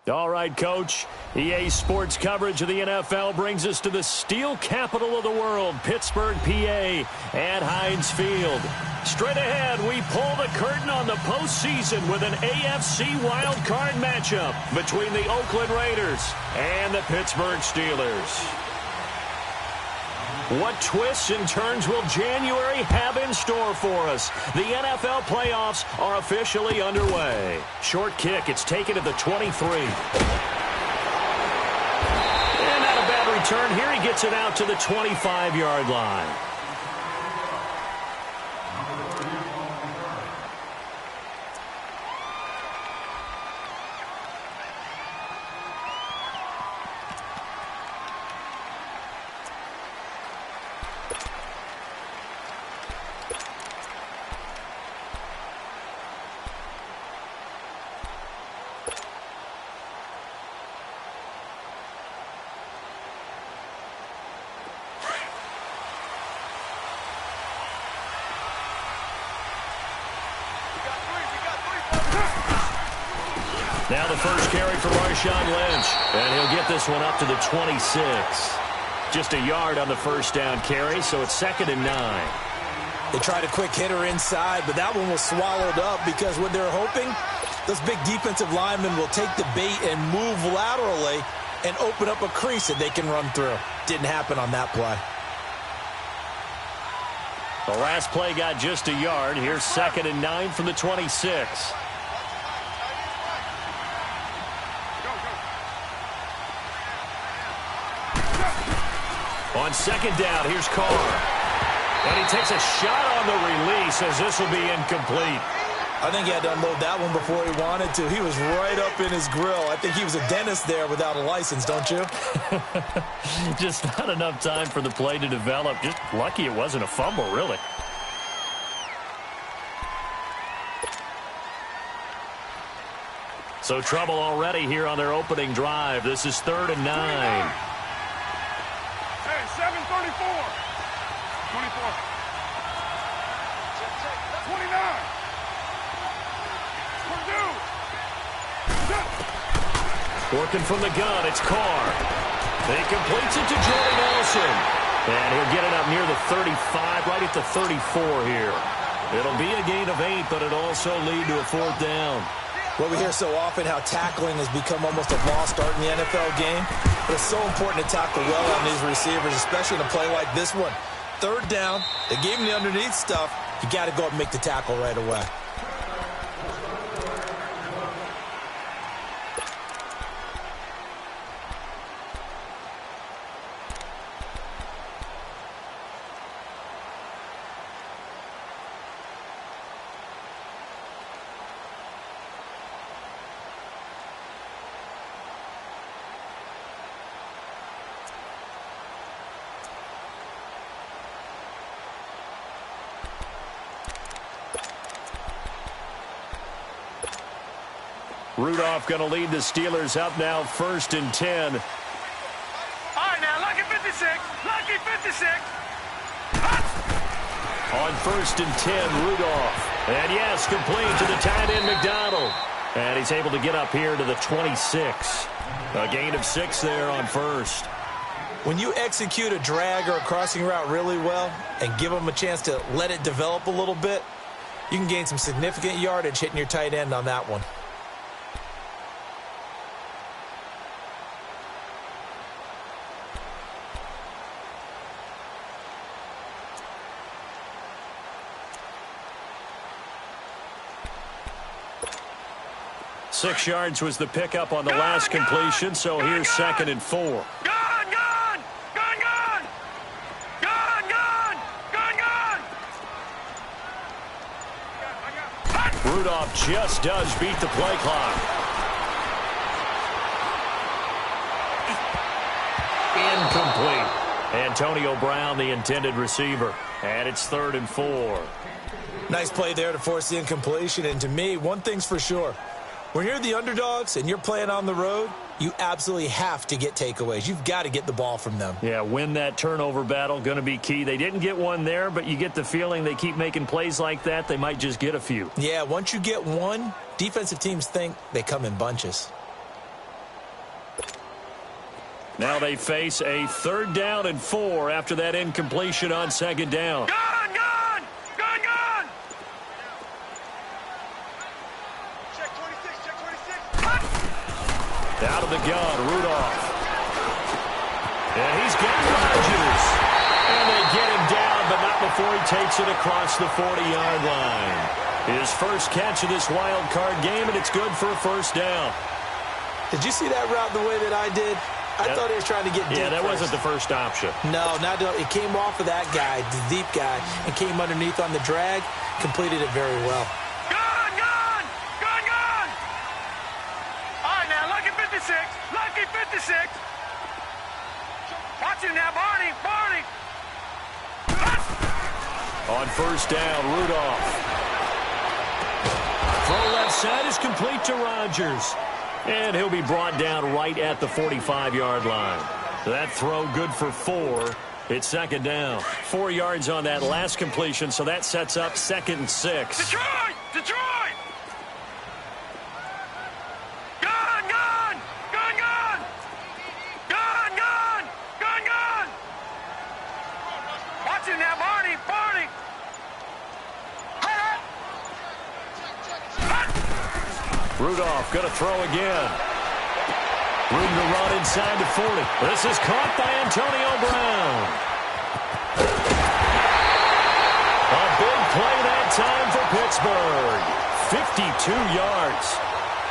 All right, Coach. EA Sports coverage of the NFL brings us to the steel capital of the world, Pittsburgh, PA, at Heinz Field. Straight ahead, we pull the curtain on the postseason with an AFC wildcard matchup between the Oakland Raiders and the Pittsburgh Steelers. What twists and turns will January have in store for us? The NFL playoffs are officially underway. Short kick, it's taken at the 23. And not a bad return here. He gets it out to the 25-yard line. Now the first carry for Marshawn Lynch, and he'll get this one up to the 26. Just a yard on the first down carry, so it's 2nd and 9. They tried a quick hitter inside, but that one was swallowed up because what they're hoping, those big defensive linemen will take the bait and move laterally and open up a crease that they can run through. Didn't happen on that play. The last play got just a yard. Here's 2nd and 9 from the 26. On 2nd down, here's Carr. And he takes a shot on the release as this will be incomplete. I think he had to unload that one before he wanted to. He was right up in his grill. I think he was a dentist there without a license, don't you? Just not enough time for the play to develop. Just lucky it wasn't a fumble, really. So trouble already here on their opening drive. This is 3rd and 9. 7:34. 24. 29. Working from the gun, it's Carr. He completes it to Jordan Nelson. And he'll get it up near the 35, right at the 34 here. It'll be a gain of 8, but it'll also lead to a 4th down. Well, we hear so often how tackling has become almost a lost art in the NFL game. But it's so important to tackle well on these receivers, especially in a play like this one. 3rd down, they gave him the underneath stuff. You got to go up and make the tackle right away. Rudolph going to lead the Steelers up now 1st and 10. All right, now, lucky 56. Lucky 56. On 1st and 10, Rudolph. And yes, complete to the tight end, McDonald. And he's able to get up here to the 26. A gain of 6 there on 1st. When you execute a drag or a crossing route really well and give them a chance to let it develop a little bit, you can gain some significant yardage hitting your tight end on that one. Six yards was the pickup on the last completion, so here's 2nd and 4. Gone, gone! Gone, gone! Gone, gone! Gone, gone! Rudolph just does beat the play clock. Incomplete. Antonio Brown, the intended receiver. And it's 3rd and 4. Nice play there to force the incompletion. And to me, one thing's for sure. When you're the underdogs and you're playing on the road, you absolutely have to get takeaways. You've got to get the ball from them. Yeah, win that turnover battle, going to be key. They didn't get one there, but you get the feeling they keep making plays like that, they might just get a few. Yeah, once you get one, defensive teams think they come in bunches. Now they face a 3rd down and 4 after that incompletion on 2nd down. Gun, gun! Gun, gun! Check 26, check 26. Out of the gun, Rudolph. And he's got Rodgers. And they get him down, but not before he takes it across the 40-yard line. His first catch of this wild card game, and it's good for a 1st down. Did you see that route the way that I did? I thought he was trying to get deep. Yeah, that wasn't the first option. No, it came off of that guy, the deep guy, and came underneath on the drag, completed it very well. Gun, gun! Gun, gun! All right, now, lucky 56. Lucky 56. Watch him now, Barney. Barney. On 1st down, Rudolph. Throw left side is complete to Rodgers. And he'll be brought down right at the 45-yard line. That throw good for 4. It's 2nd down. 4 yards on that last completion, so that sets up 2nd and 6. Detroit! Detroit! Gun, gun! Gun, gun! Gun, gun! Gun, gun! Watch him now, Barney. Barney. Rudolph going to throw again. Room to run inside the 40. This is caught by Antonio Brown. A big play that time for Pittsburgh. 52 yards.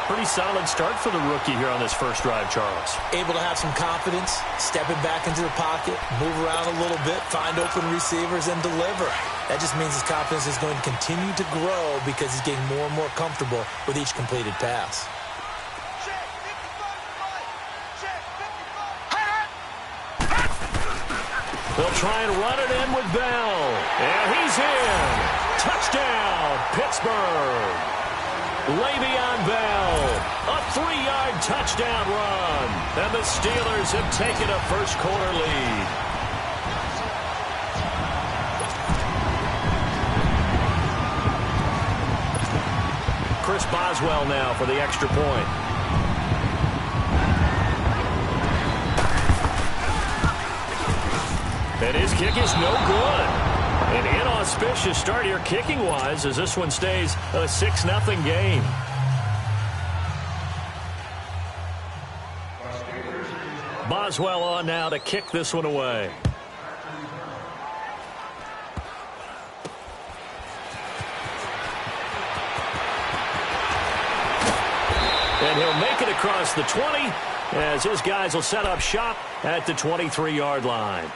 Pretty solid start for the rookie here on this first drive, Charles. Able to have some confidence, stepping back into the pocket, move around a little bit, find open receivers, and deliver. That just means his confidence is going to continue to grow because he's getting more and more comfortable with each completed pass. They'll try and run it in with Bell. And he's in. Touchdown, Pittsburgh. Le'Veon Bell, a 3-yard touchdown run. And the Steelers have taken a first-quarter lead. Chris Boswell now for the extra point. And his kick is no good. An inauspicious start here kicking-wise as this one stays a 6-0 game. Boswell on now to kick this one away. And he'll make it across the 20 as his guys will set up shop at the 23-yard line.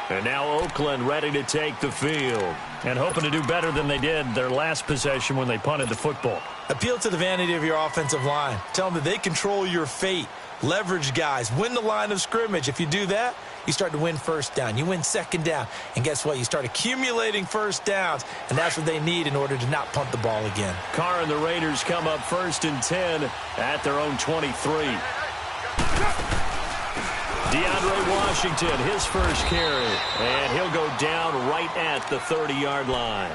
And now Oakland ready to take the field and hoping to do better than they did their last possession when they punted the football. Appeal to the vanity of your offensive line. Tell them that they control your fate. Leverage guys. Win the line of scrimmage. If you do that, you start to win 1st down. You win 2nd down. And guess what? You start accumulating 1st downs, and that's what they need in order to not punt the ball again. Carr and the Raiders come up 1st and 10 at their own 23. DeAndre Washington, his first carry, and he'll go down right at the 30-yard line.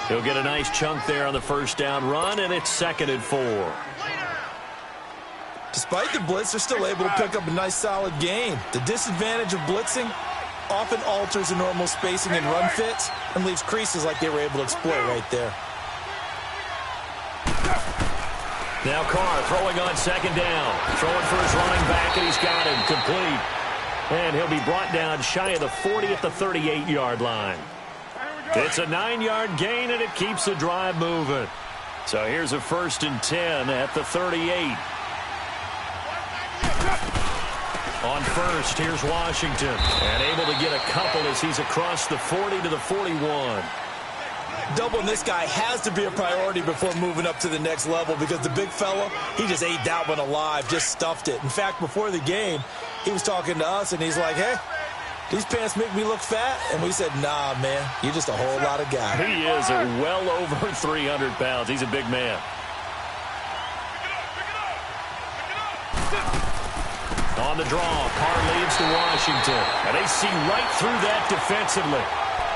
He'll get a nice chunk there on the 1st down run, and it's 2nd and 4. Despite the blitz, they're still able to pick up a nice, solid gain. The disadvantage of blitzing often alters the normal spacing and run fits and leaves creases like they were able to exploit right there. Now Carr throwing on 2nd down. Throwing for his running back, and he's got him complete. And he'll be brought down shy of the 40 at the 38-yard line. It's a 9-yard gain, and it keeps the drive moving. So here's a 1st and 10 at the 38. On 1st, here's Washington. And able to get a couple as he's across the 40 to the 41. Doubling this guy has to be a priority before moving up to the next level because the big fella, he just ate that one alive, just stuffed it. In fact, before the game, he was talking to us, and he's like, hey, these pants make me look fat? And we said, nah, man, you're just a whole lot of guy. He is well over 300 pounds. He's a big man. On the draw, Carr leads to Washington. And they see right through that defensively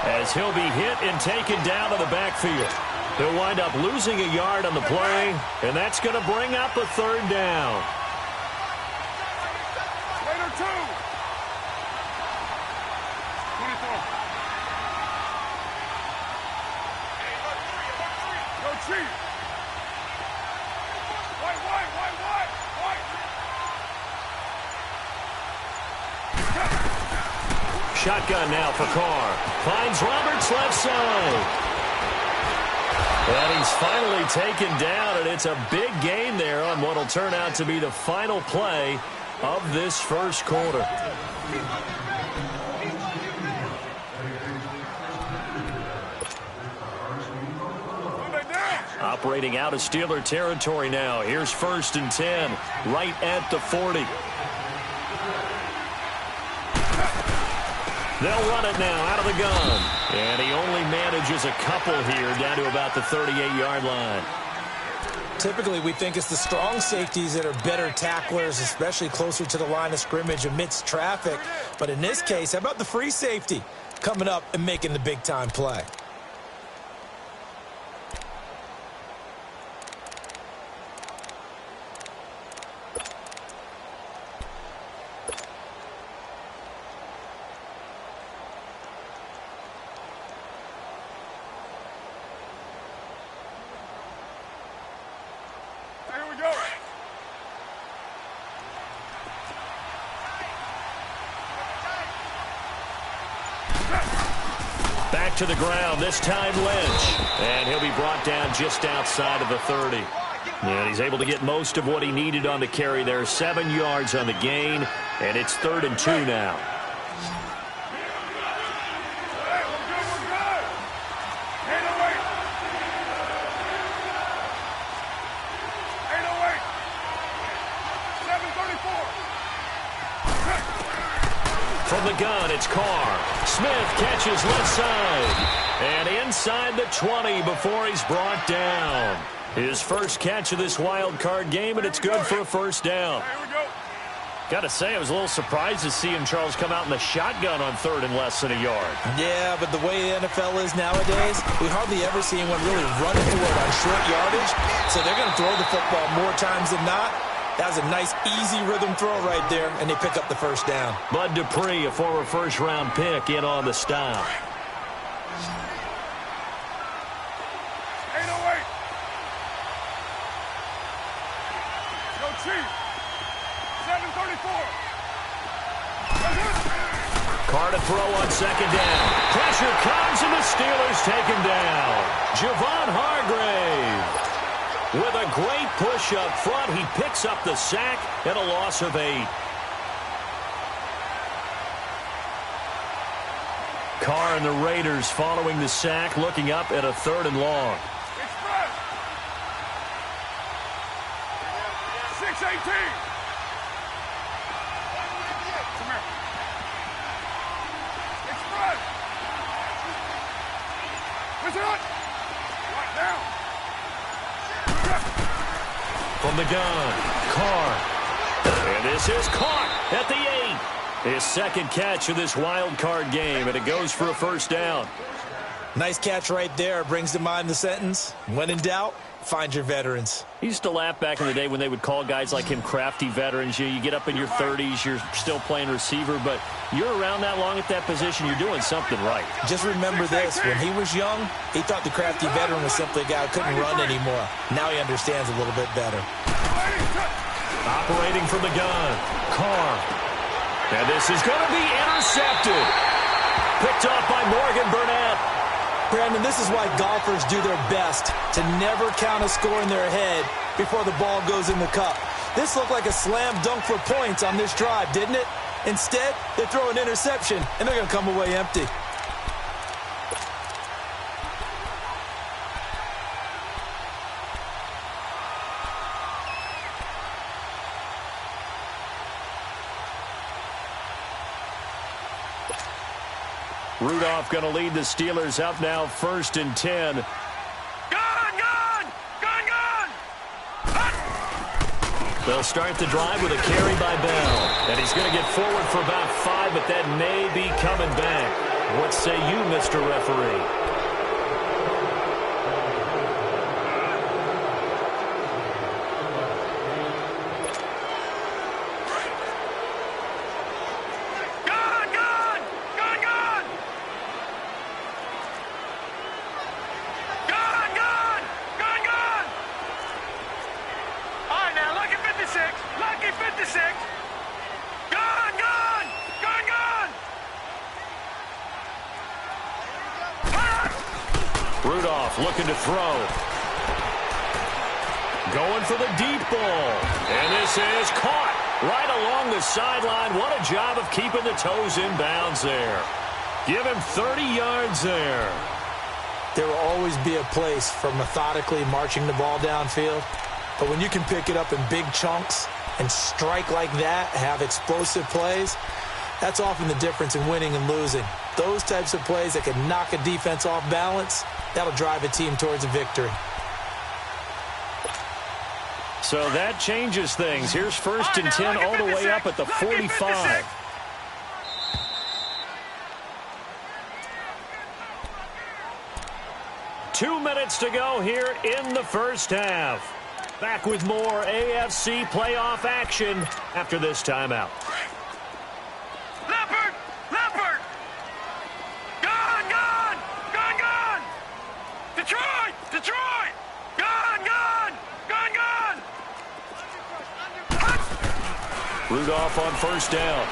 as he'll be hit and taken down to the backfield. He'll wind up losing a yard on the play, and that's going to bring up a 3rd down. shotgun now for Carr. Finds Roberts left side. And he's finally taken down, and it's a big gain there on what will turn out to be the final play of this first quarter. Operating out of Steeler territory now. Here's 1st and 10, right at the 40. They'll run it now out of the gun. And he only manages a couple here down to about the 38-yard line. Typically, we think it's the strong safeties that are better tacklers, especially closer to the line of scrimmage amidst traffic. But in this case, how about the free safety coming up and making the big-time play? Back to the ground, this time Lynch. And he'll be brought down just outside of the 30. And he's able to get most of what he needed on the carry there. 7 yards on the gain, and it's 3rd and 2 now. From the gun, it's Carr. Smith catches left side. And inside the 20 before he's brought down. His first catch of this wild card game, and it's good for a first down. Got to say, I was a little surprised to see him, Charles, come out in the shotgun on 3rd and less than a yard. Yeah, but the way the NFL is nowadays, we hardly ever see anyone really run for it on short yardage. So they're going to throw the football more times than not. That was a nice, easy rhythm throw right there, and they pick up the first down. Bud Dupree, a former first-round pick, in on the stop. 808. Go Chief. 734. Carr to throw on 2nd down. Pressure comes, and the Steelers take him down. Javon Hargrave. With a great push up front, he picks up the sack and a loss of 8. Carr and the Raiders following the sack, looking up at a 3rd and long. Express. 618. Come here. Express. Push it up. Right down. From the gun, Carr. And this is caught at the 8. His second catch of this wild card game, and it goes for a first down. Nice catch right there. Brings to mind the sentence, when in doubt, find your veterans. He used to laugh back in the day when they would call guys like him crafty veterans. You get up in your 30s, you're still playing receiver, but you're around that long at that position, you're doing something right. Just remember this, when he was young, he thought the crafty veteran was simply a guy who couldn't run anymore. Now he understands a little bit better. Operating from the gun, Carr. And this is going to be intercepted. Picked off by Morgan Burnett. Brandon, this is why golfers do their best to never count a score in their head before the ball goes in the cup. This looked like a slam dunk for points on this drive, didn't it? Instead, they throw an interception, and they're going to come away empty. Rudolph going to lead the Steelers up now, 1st and 10. Gun! They'll start the drive with a carry by Bell. And he's going to get forward for about 5, but that may be coming back. What say you, Mr. Referee? Rudolph looking to throw. Going for the deep ball. And this is caught right along the sideline. What a job of keeping the toes in bounds there. Give him 30 yards there. There will always be a place for methodically marching the ball downfield. But when you can pick it up in big chunks and strike like that, have explosive plays, that's often the difference in winning and losing. Those types of plays that can knock a defense off balance, that'll drive a team towards a victory. So that changes things. Here's 1st and 10 all the way up at the 45. Two minutes to go here in the first half. Back with more AFC playoff action after this timeout. Leopard! Leopard! Gone! Gone! Gone! Gone! Detroit! Detroit! Gone! Gone! Gone! Gone! Rudolph on 1st down.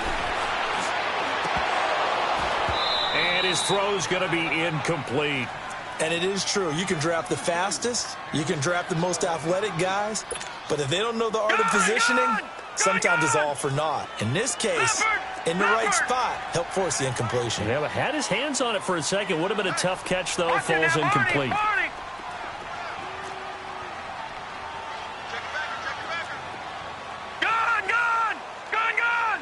And his throw's going to be incomplete. And it is true. You can draft the fastest. You can draft the most athletic guys. But if they don't know the art of positioning, sometimes it's all for naught. In this case, in the right spot, helped force the incompletion. Yeah, but had his hands on it for a second. Would have been a tough catch, though. Falls incomplete. Gone! Gone! Gone! Gone!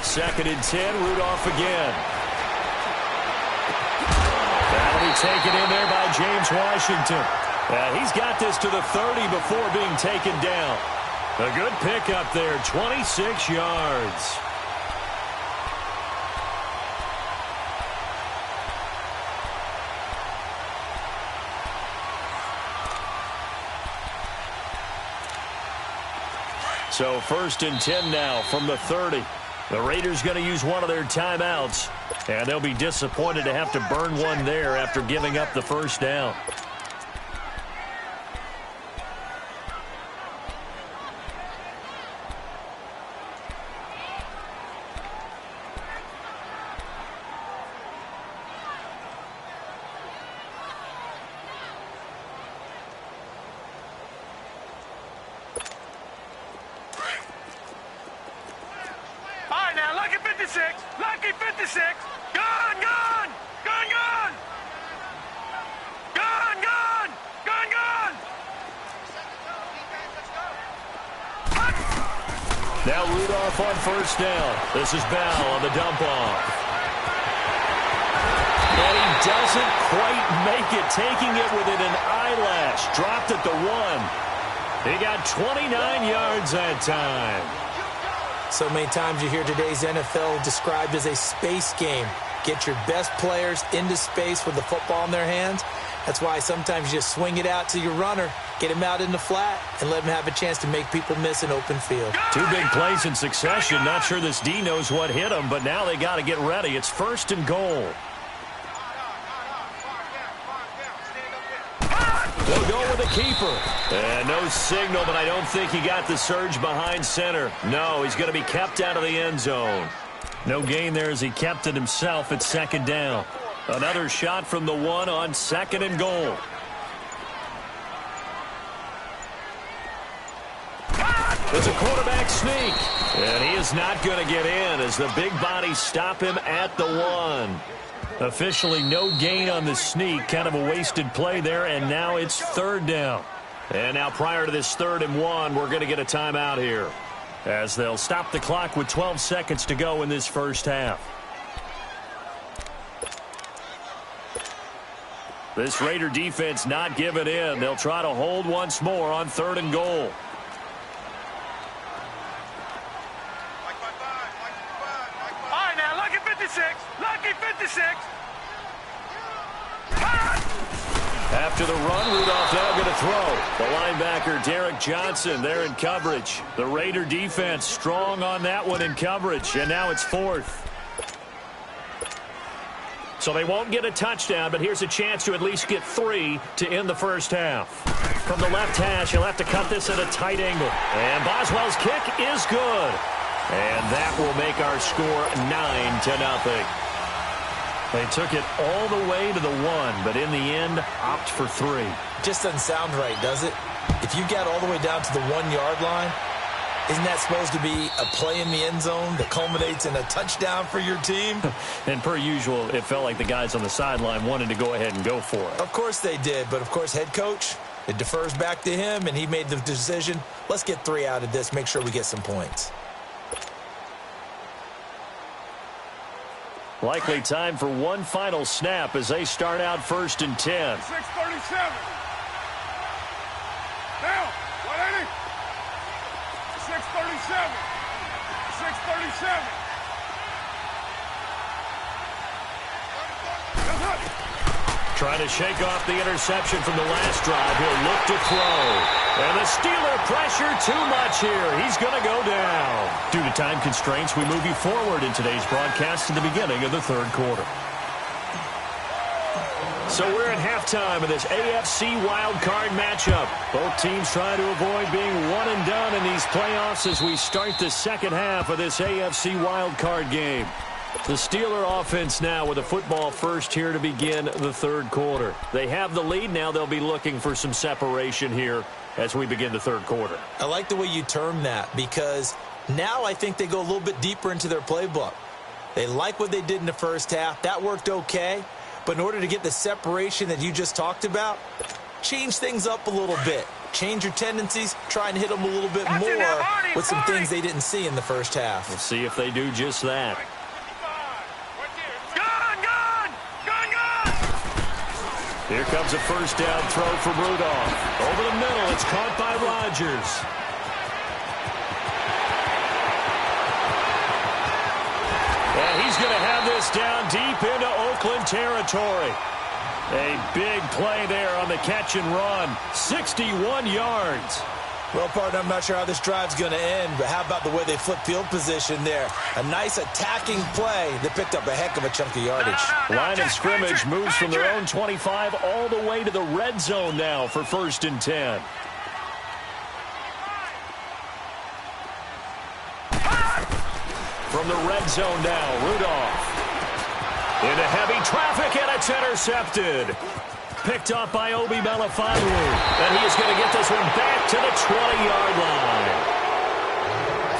2nd and 10. Rudolph again. That'll be taken in there by James Washington. He's got this to the 30 before being taken down. A good pickup there, 26 yards. So 1st and 10 now from the 30. The Raiders going to use one of their timeouts, and they'll be disappointed to have to burn one there after giving up the 1st down. Lucky 56. Gone, gone. Gone, gone. Gone, gone. Gone, gone. Now Rudolph on 1st down. This is Bell on the dump off. And he doesn't quite make it, taking it within an eyelash. Dropped at the 1. He got 29 yards that time. So many times you hear today's NFL described as a space game. Get your best players into space with the football in their hands. That's why sometimes you just swing it out to your runner, get him out in the flat, and let him have a chance to make people miss an open field. 2 big plays in succession. Not sure this D knows what hit him, but now they got to get ready. It's 1st and goal. They'll go with the keeper. And no signal, but I don't think he got the surge behind center. No, he's going to be kept out of the end zone. No gain there as he kept it himself at 2nd down. Another shot from the 1 on 2nd and goal. It's a quarterback sneak. And he is not going to get in as the big bodies stop him at the 1. Officially no gain on the sneak. Kind of a wasted play there, and now it's 3rd down. And now prior to this 3rd and 1, we're going to get a timeout here as they'll stop the clock with 12 seconds to go in this first half. This Raider defense not giving in. They'll try to hold once more on 3rd and goal. All right, now, lucky 56. Lucky 56. After the run, Rudolph now going to throw. The linebacker, Derek Johnson, there in coverage. The Raider defense strong on that one in coverage, and now it's 4th. So they won't get a touchdown, but here's a chance to at least get 3 to end the first half. From the left hash, he'll have to cut this at a tight angle. And Boswell's kick is good. And that will make our score 9-0. They took it all the way to the 1, but in the end, opt for 3. Just doesn't sound right, does it? If you get all the way down to the 1-yard line, isn't that supposed to be a play in the end zone that culminates in a touchdown for your team? And per usual, it felt like the guys on the sideline wanted to go ahead and go for it. Of course they did, but of course head coach, it defers back to him, and he made the decision, let's get 3 out of this, make sure we get some points. Likely time for one final snap as they start out 1st and 10. 6:37. Now, 180. 6:37. 6:37. Trying to shake off the interception from the last drive. He'll look to throw. And the Steeler pressure too much here. He's going to go down. Due to time constraints, we move you forward in today's broadcast to the beginning of the 3rd quarter. So we're at halftime of this AFC wildcard matchup. Both teams trying to avoid being one and done in these playoffs as we start the second half of this AFC wildcard game. The Steeler offense now with a football first here to begin the 3rd quarter. They have the lead. Now they'll be looking for some separation here as we begin the 3rd quarter. I like the way you term that because now I think they go a little bit deeper into their playbook. They like what they did in the first half. That worked okay. But in order to get the separation that you just talked about, change things up a little bit. Change your tendencies. Try and hit them a little bit more with some things they didn't see in the first half. We'll see if they do just that. Here comes a first down throw for Rudolph. Over the middle, it's caught by Rodgers. And he's going to have this down deep into Oakland territory. A big play there on the catch and run. 61 yards. Well, partner, I'm not sure how this drive's going to end, but how about the way they flip field position there? A nice attacking play that picked up a heck of a chunk of yardage. Line of scrimmage moves from their own 25 all the way to the red zone now for 1st and 10. From the red zone now, Rudolph. Into heavy traffic, and it's intercepted. Picked up by Obi Melifonwu. And he is going to get this one back to the 20-yard line.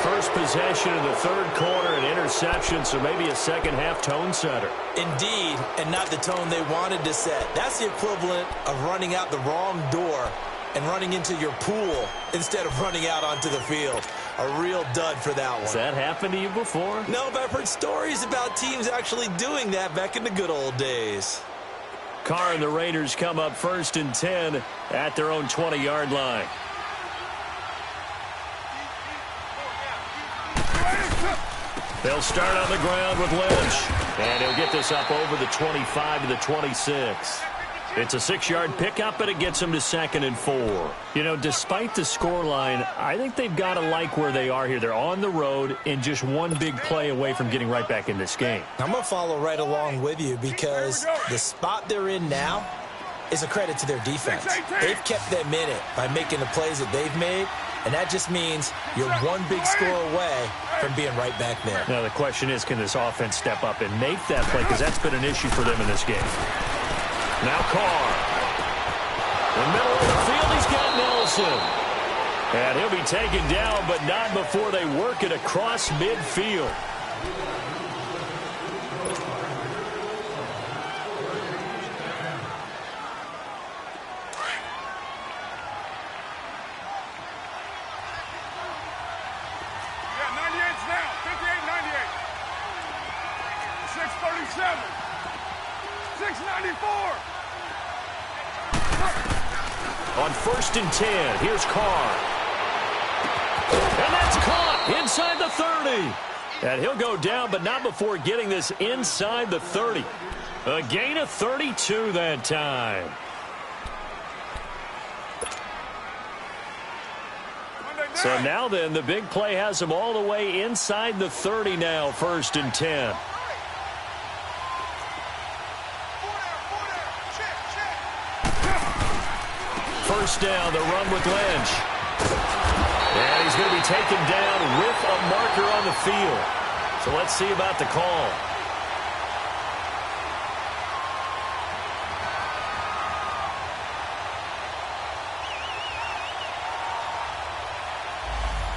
First possession of the 3rd quarter, an interception, so maybe a second-half tone setter. Indeed, and not the tone they wanted to set. That's the equivalent of running out the wrong door and running into your pool instead of running out onto the field. A real dud for that one. Has that happened to you before? No, but I've heard stories about teams actually doing that back in the good old days. Carr and the Raiders come up 1st and 10 at their own 20-yard line. They'll start on the ground with Lynch. And he'll get this up over the 25 to the 26. It's a 6-yard pickup, but it gets them to 2nd and 4. You know, despite the scoreline, I think they've got to like where they are here. They're on the road and just one big play away from getting right back in this game. I'm going to follow right along with you because the spot they're in now is a credit to their defense. They've kept them in it by making the plays that they've made, and that just means you're one big score away from being right back there. Now, the question is, can this offense step up and make that play? Because that's been an issue for them in this game. Now Carr. In the middle of the field, he's got Nelson. And he'll be taken down, but not before they work it across midfield. Yeah, 98's now. 58-98. 637. 694. On 1st and 10, here's Carr. And that's caught inside the 30. And he'll go down, but not before getting this inside the 30. A gain of 32 that time. So now then, the big play has them all the way inside the 30 now, 1st and 10. First down, the run with Lynch. And he's going to be taken down with a marker on the field. So let's see about the call.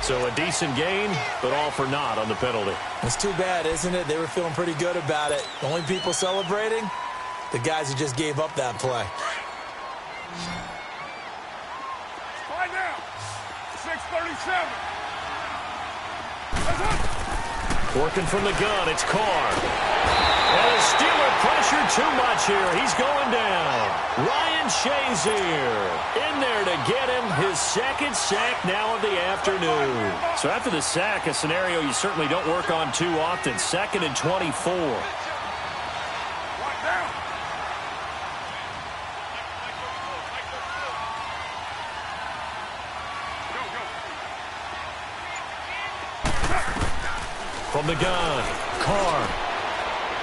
So a decent gain, but all for naught on the penalty. It's too bad, isn't it? They were feeling pretty good about it. The only people celebrating, the guys who just gave up that play. Right now, 6:37. Working from the gun, it's Carr. And the Steeler pressure too much here. He's going down. Ryan Shazier in there to get him his second sack now of the afternoon. So after the sack, a scenario you certainly don't work on too often. 2nd and 24. From the gun, Carr.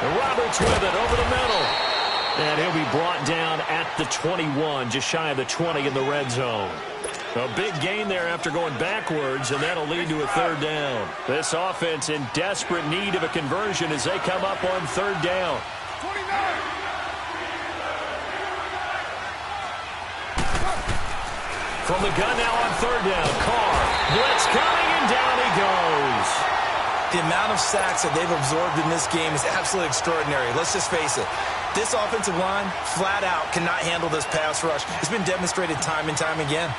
And Roberts with it over the middle. And he'll be brought down at the 21, just shy of the 20 in the red zone. A big gain there after going backwards, and that'll lead to a 3rd down. This offense in desperate need of a conversion as they come up on 3rd down. 29. From the gun now on 3rd down, Carr. Blitz coming, and down he goes. The amount of sacks that they've absorbed in this game is absolutely extraordinary. Let's just face it. This offensive line, flat out, cannot handle this pass rush. It's been demonstrated time and time again.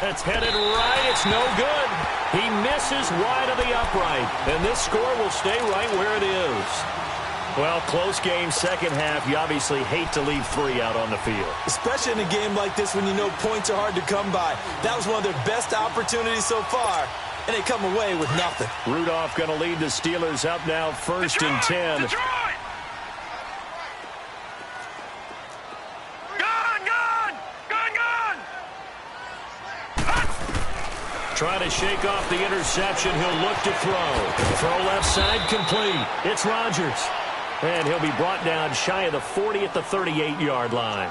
It's headed right. It's no good. He misses wide of the upright. And this score will stay right where it is. Well, close game, second half. You obviously hate to leave 3 out on the field. Especially in a game like this when you know points are hard to come by. That was one of their best opportunities so far, and they come away with nothing. Rudolph going to lead the Steelers up now 1st and 10. Detroit! Gun! Trying to shake off the interception. He'll look to throw. Throw left side complete. It's Rodgers. And he'll be brought down shy of the 40 at the 38-yard line.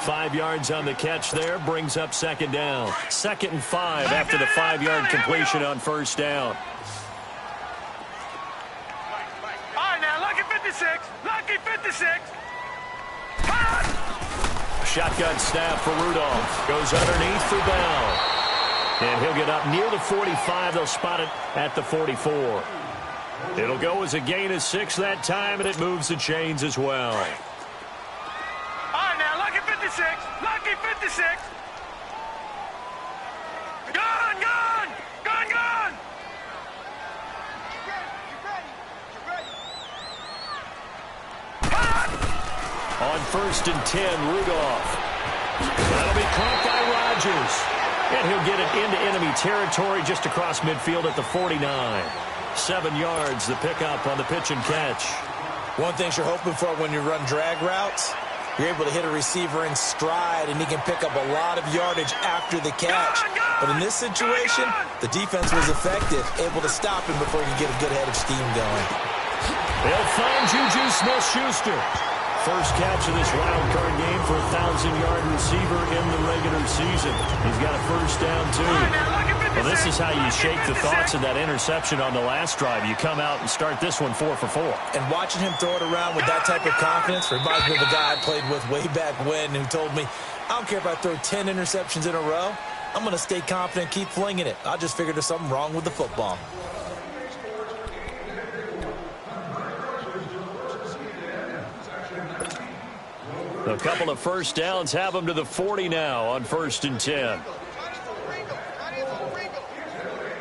5 yards on the catch there. Brings up 2nd down. 2nd and 5 after the 5-yard completion on 1st down. All right, now, lucky 56. Lucky 56. Shotgun snap for Rudolph. Goes underneath for Bell. And he'll get up near the 45. They'll spot it at the 44. It'll go as a gain of 6 that time, and it moves the chains as well. All right, now, lucky 56. Lucky 56. Gun! On 1st and 10, Rudolph. That'll be caught by Rodgers. And he'll get it into enemy territory just across midfield at the 49. 7 yards, the pickup on the pitch and catch. One thing you're hoping for when you run drag routes, you're able to hit a receiver in stride, and he can pick up a lot of yardage after the catch. But in this situation, the defense was effective, able to stop him before he could get a good head of steam going. They'll find Juju Smith-Schuster. First catch of this wild card game for a 1,000-yard receiver in the regular season. He's got a 1st down, too. Well, this is how you shake the thoughts of that interception on the last drive. You come out and start this one 4 for 4. And watching him throw it around with that type of confidence reminds me of a guy I played with way back when who told me, I don't care if I throw 10 interceptions in a row. I'm going to stay confident and keep flinging it. I just figured there's something wrong with the football. A couple of 1st downs have them to the 40 now on 1st and 10.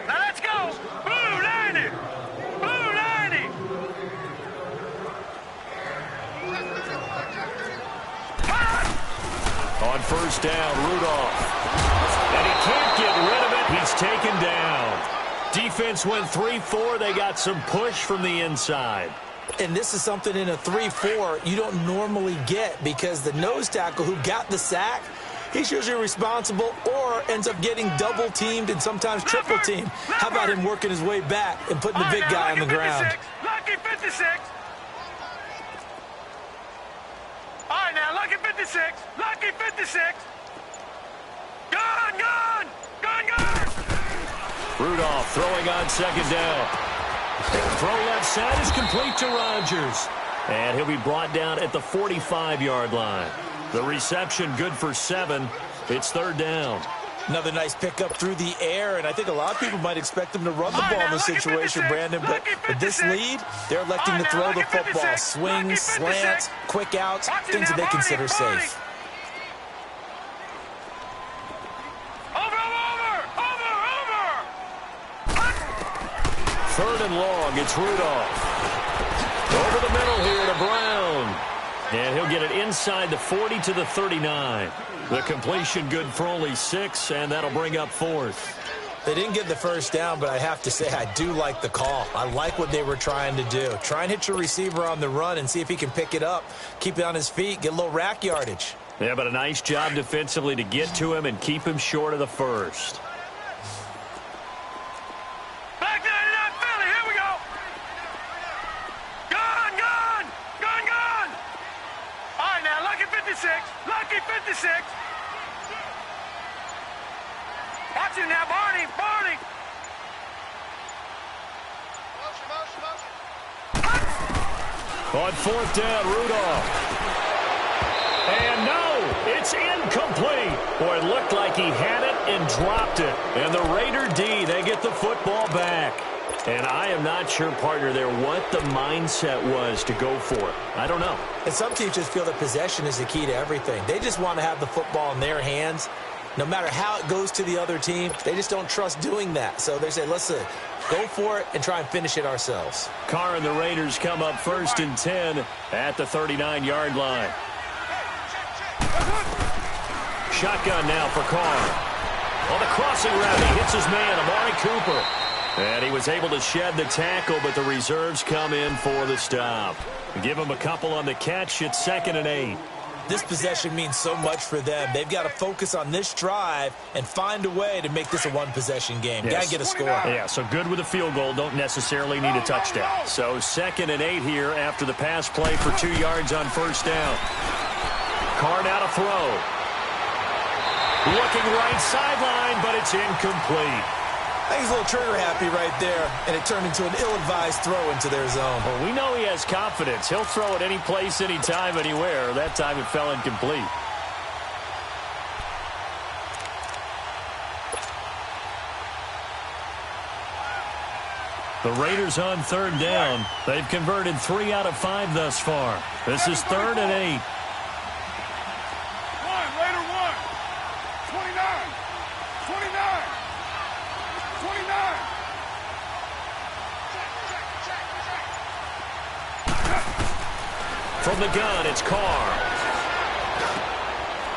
Now let's go. Blue 90. Blue 90. On 1st down, Rudolph. And he can't get rid of it. He's taken down. Defense went 3-4. They got some push from the inside. And this is something in a 3-4 you don't normally get because the nose tackle who got the sack, he's usually responsible or ends up getting double-teamed and sometimes triple-teamed. How about him working his way back and putting the big guy on the ground? Lucky 56. All right, now, lucky 56. Lucky 56. Gun! Rudolph throwing on 2nd down. Throw left side is complete to Rodgers. And he'll be brought down at the 45-yard line. The reception good for 7. It's 3rd down. Another nice pickup through the air, and I think a lot of people might expect them to run the ball in this situation, Brandon, but with this lead, they're electing to throw the football. Swings, slants, quick outs, things that they consider safe. Third and long, it's Rudolph. Over the middle here to Brown. And he'll get it inside the 40 to the 39. The completion good for only 6, and that'll bring up 4th. They didn't get the first down, but I have to say I do like the call. I like what they were trying to do. Try and hit your receiver on the run and see if he can pick it up, keep it on his feet, get a little rack yardage. Yeah, but a nice job defensively to get to him and keep him short of the first. Lucky 56. Watch him now, Barney. On 4th down, Rudolph. And no, it's incomplete. Boy, it looked like he had it and dropped it. And the Raider D, they get the football back. And I am not sure, partner, there what the mindset was to go for it. I don't know. And some teams just feel that possession is the key to everything. They just want to have the football in their hands. No matter how it goes to the other team, they just don't trust doing that. So they say, let's go for it and try and finish it ourselves. Carr and the Raiders come up 1st and 10 at the 39-yard line. Shotgun now for Carr. On the crossing route, he hits his man, Amari Cooper. And he was able to shed the tackle, but the reserves come in for the stop. Give him a couple on the catch. It's 2nd and 8. This possession means so much for them. They've got to focus on this drive and find a way to make this a one-possession game. Yes. Got to get a score. Yeah, so good with a field goal. Don't necessarily need a touchdown. So 2nd and 8 here after the pass play for 2 yards on 1st down. Carr now to throw. Looking right sideline, but it's incomplete. I think he's a little trigger-happy right there, and it turned into an ill-advised throw into their zone. Well, we know he has confidence. He'll throw it any place, anytime, anywhere. That time it fell incomplete. The Raiders on 3rd down. They've converted 3 out of 5 thus far. This is 3rd and 8. Raider 1. 29. 29. 29. From the gun, it's Carr.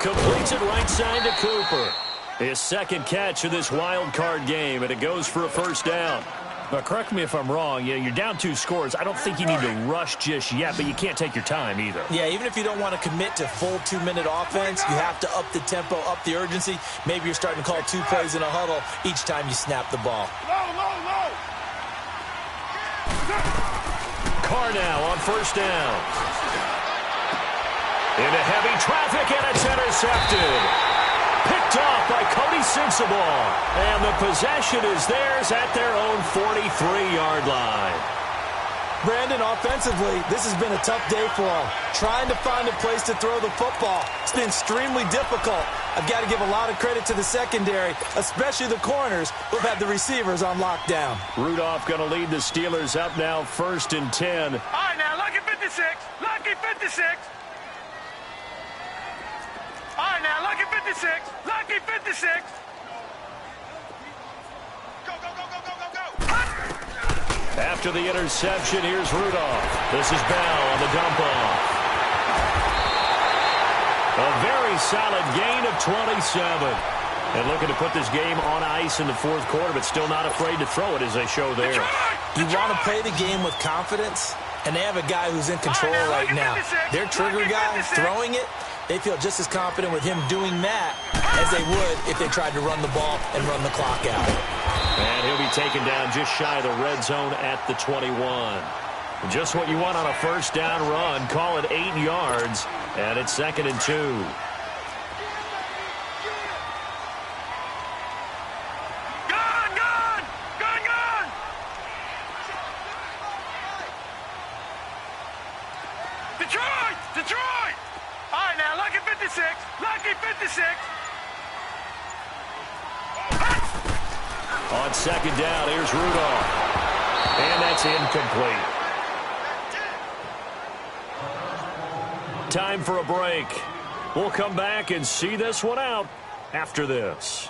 Completes it right side to Cooper. His 2nd catch of this wild card game, and it goes for a 1st down. But correct me if I'm wrong. You're down 2 scores. I don't think you need to rush just yet, but you can't take your time either. Yeah, even if you don't want to commit to full 2-minute offense, you have to up the tempo, up the urgency. Maybe you're starting to call 2 plays in a huddle each time you snap the ball. Low. Carr now on 1st down. Into heavy traffic, and it's intercepted. Picked off by Cody Sensabaugh. And the possession is theirs at their own 43-yard line. Brandon, offensively, this has been a tough day for them. Trying to find a place to throw the football. It's been extremely difficult. I've got to give a lot of credit to the secondary, especially the corners who've had the receivers on lockdown. Rudolph going to lead the Steelers up now 1st and 10. All right, now, lucky 56. Lucky 56. All right, now, lucky 56. Lucky 56. Go. After the interception, here's Rudolph. This is Bell on the dump off. A very solid gain of 27. And looking to put this game on ice in the 4th quarter, but still not afraid to throw it as they show there. You want to play the game with confidence, and they have a guy who's in control right now. Their trigger guy throwing it, they feel just as confident with him doing that as they would if they tried to run the ball and run the clock out. And he'll be taken down just shy of the red zone at the 21. Just what you want on a 1st down run. Call it 8 yards, and it's 2nd and 2. Gun! Detroit! All right, now, lucky 56. Lucky 56. On second down, here's Rudolph. And that's incomplete. Time for a break. We'll come back and see this one out after this.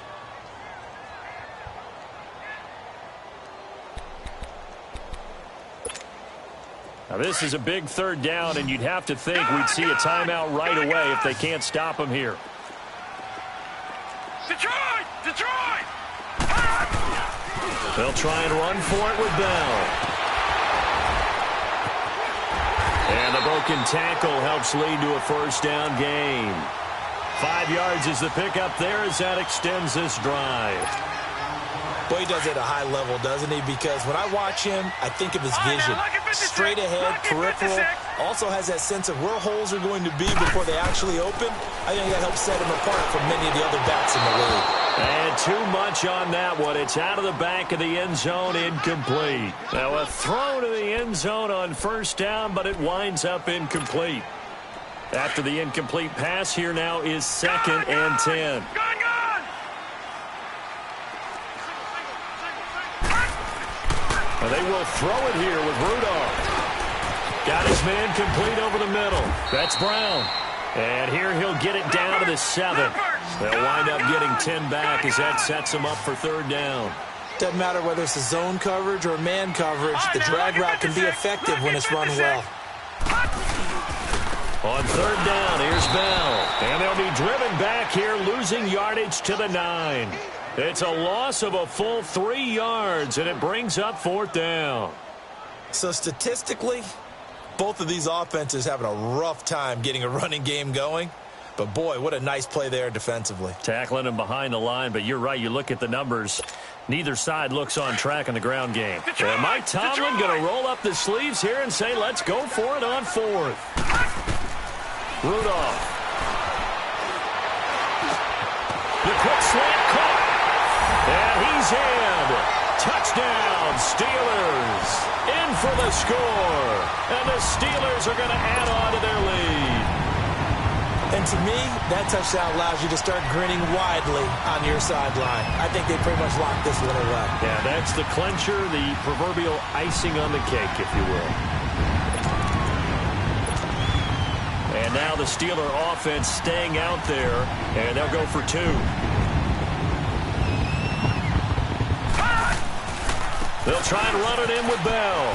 Now, this is a big third down, and you'd have to think we'd see a timeout right away if they can't stop him here. Detroit! Detroit! They'll try and run for it with Bell. And the broken tackle helps lead to a first down gain. 5 yards is the pickup there as that extends this drive. Boy, he does it at a high level, doesn't he? Because when I watch him, I think of his vision. Straight ahead, peripheral. Also has that sense of where holes are going to be before they actually open. I think that helps set him apart from many of the other backs in the league. And too much on that one. It's out of the back of the end zone, incomplete. Now a throw to the end zone on first down, but it winds up incomplete. After the incomplete pass, here now is 2nd and 10. Well, they will throw it here with Rudolph. Got his man complete over the middle. That's Brown. And here he'll get it down to the 7. They'll wind up getting 10 back as that sets them up for third down. Doesn't matter whether it's a zone coverage or man coverage. The drag route can be effective when it's run well. On third down, here's Bell. And they'll be driven back here, losing yardage to the 9. It's a loss of a full 3 yards, and it brings up fourth down. So statistically, both of these offenses having a rough time getting a running game going. But, boy, what a nice play there defensively. Tackling him behind the line, but you're right. You look at the numbers. Neither side looks on track in the ground game. And Mike Tomlin going to roll up the sleeves here and say, let's go for it on fourth. Rudolph. The quick slant caught. And he's in. Touchdown, Steelers. In for the score. And the Steelers are going to add on to their lead. And to me, that touchdown allows you to start grinning widely on your sideline. I think they pretty much locked this one away. Yeah, that's the clincher, the proverbial icing on the cake, if you will. And now the Steeler offense staying out there, and they'll go for 2. They'll try and run it in with Bell.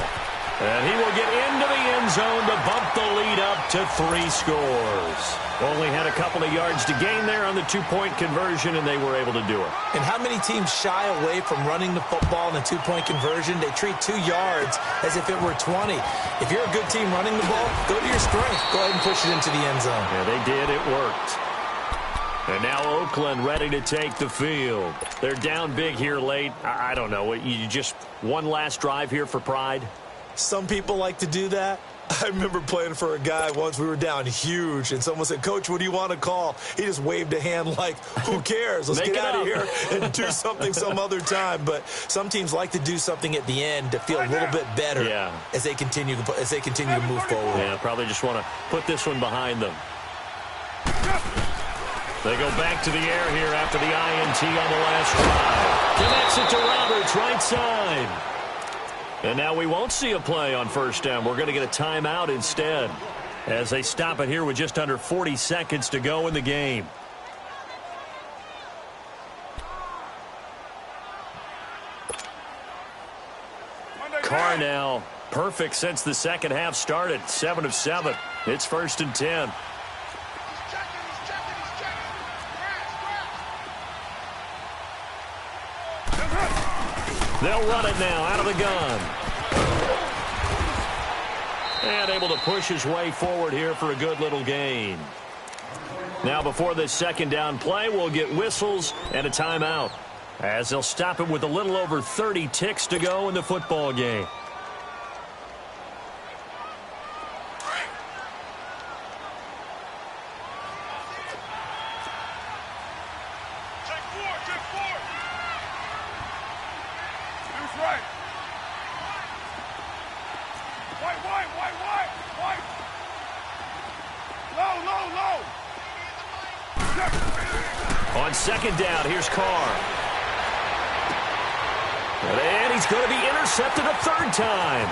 And he will get into the end zone to bump the lead up to 3 scores. Only had a couple of yards to gain there on the 2-point conversion, and they were able to do it. And how many teams shy away from running the football in a 2-point conversion? They treat 2 yards as if it were 20. If you're a good team running the ball, go to your strength. Go ahead and push it into the end zone. Yeah, they did. It worked. And now Oakland ready to take the field. They're down big here late. I don't know. You just one last drive here for pride? Some people like to do that. I remember playing for a guy once. We were down huge, and someone said, Coach, what do you want to call? He just waved a hand like, who cares? Let's get out of here and do something some other time. But some teams like to do something at the end to feel a little bit better as they continue to move forward. Yeah, probably just want to put this one behind them. They go back to the air here after the INT on the last drive. Connects it to Roberts, right side. And now we won't see a play on first down. We're going to get a timeout instead as they stop it here with just under 40 seconds to go in the game. Carr now perfect since the second half started. 7 of 7. It's 1st and 10. They'll run it now out of the gun. And able to push his way forward here for a good little gain. Now before this second down play, we'll get whistles and a timeout, as they'll stop it with a little over 30 ticks to go in the football game. On second down, here's Carr. he's going to be intercepted a third time.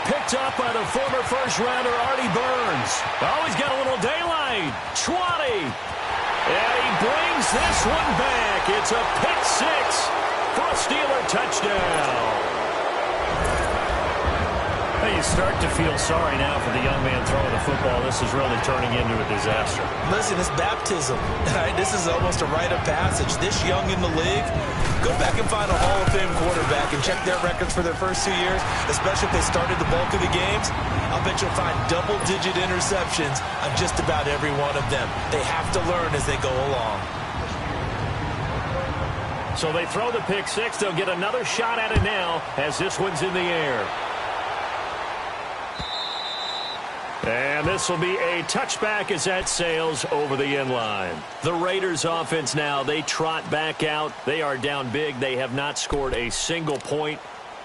Picked up by the former first-rounder Artie Burns. Oh, he's got a little daylight. 20. And he brings this one back. It's a pick six for a Steeler touchdown. You start to feel sorry now for the young man throwing the football. This is really turning into a disaster. Listen, it's baptism. Right? This is almost a rite of passage. This young in the league, go back and find a Hall of Fame quarterback and check their records for their first 2 years, especially if they started the bulk of the games. I'll bet you'll find double-digit interceptions on just about every one of them. They have to learn as they go along. So they throw the pick six. They'll get another shot at it now as this one's in the air. And this will be a touchback as that sails over the end line. The Raiders offense now, they trot back out. They are down big. They have not scored a single point.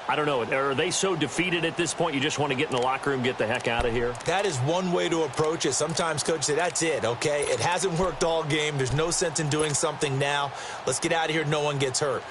I don't know. Are they so defeated at this point you just want to get in the locker room, get the heck out of here? That is one way to approach it. Sometimes coaches say, that's it, okay? It hasn't worked all game. There's no sense in doing something now. Let's get out of here. No one gets hurt.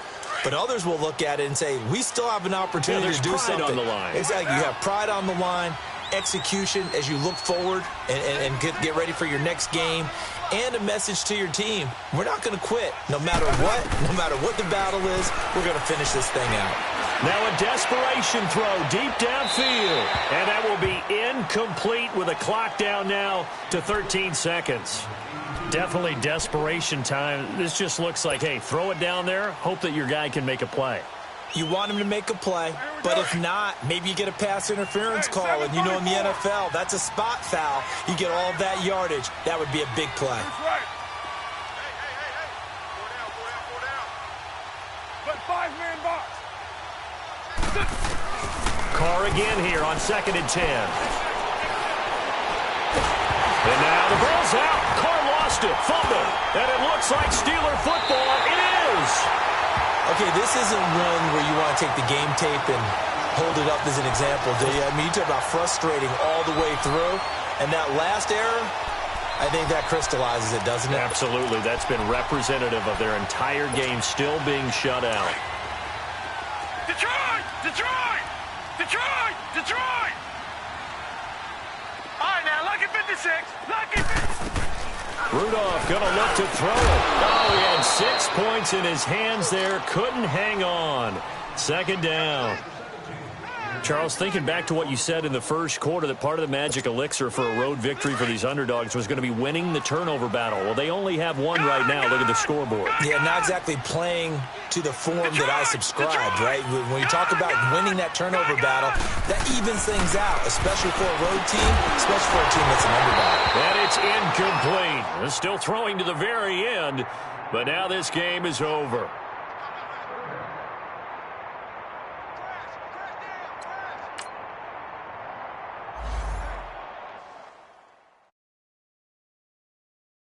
But others will look at it and say, we still have an opportunity to do something. On the line. Exactly. You have pride on the line. Execution as you look forward and get ready for your next game, and a message to your team. We're not going to quit. No matter what the battle is, we're going to finish this thing out. Now a desperation throw deep downfield, and that will be incomplete with a clock down now to 13 seconds. Definitely desperation time. This just looks like, hey, throw it down there, hope that your guy can make a play. You want him to make a play, but if not, maybe you get a pass interference call, and you know in the NFL, that's a spot foul. You get all of that yardage. That would be a big play. But 5-man box. Carr again here on 2nd and 10. And now the ball's out. Carr lost it. Fumble. And it looks like Steeler football. It is. Okay, this isn't one where you want to take the game tape and hold it up as an example, do you? I mean, you talk about frustrating all the way through. And that last error, I think that crystallizes it, doesn't it? Absolutely. That's been representative of their entire game still being shut out. Detroit! Detroit! Detroit! Detroit! All right, now, lucky 56. Lucky 56. Rudolph going to look to throw it. Oh, he had 6 points in his hands there. Couldn't hang on. 2nd down. Charles, thinking back to what you said in the first quarter, that part of the magic elixir for a road victory for these underdogs was going to be winning the turnover battle. Well, they only have one right now. Look at the scoreboard. Yeah, not exactly playing to the form that I subscribed, right? When you talk about winning that turnover battle, that evens things out, especially for a road team, especially for a team that's an underdog. And it's incomplete. They're still throwing to the very end, but now this game is over.